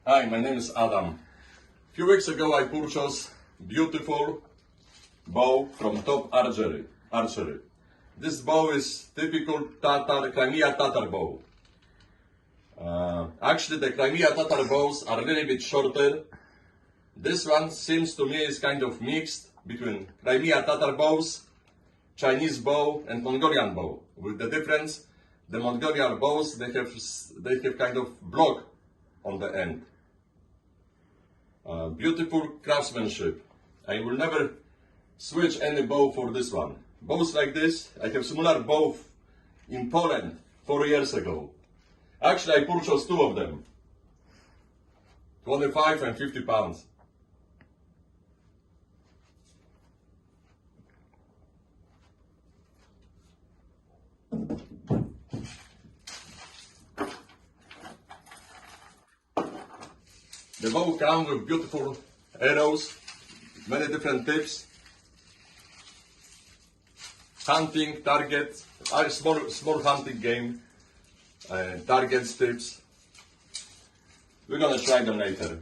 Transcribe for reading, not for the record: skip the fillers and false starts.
Hi, my name is Adam. A few weeks ago I purchased beautiful bow from Top Archery. This bow is typical Crimea Tatar bow. Actually the Crimea Tatar bows are a little bit shorter. This one seems to me is kind of mixed between Crimea Tatar bows, Chinese bow and Mongolian bow. With the difference, the Mongolian bows they have kind of block on the end. Beautiful craftsmanship. I will never switch any bow for this one. Bows like this, I have similar bow in Poland 4 years ago. Actually, I purchased two of them, 25 and 50 pounds. The bow comes with beautiful arrows, many different tips, hunting, targets, small hunting game, targets, tips. We're gonna try them later.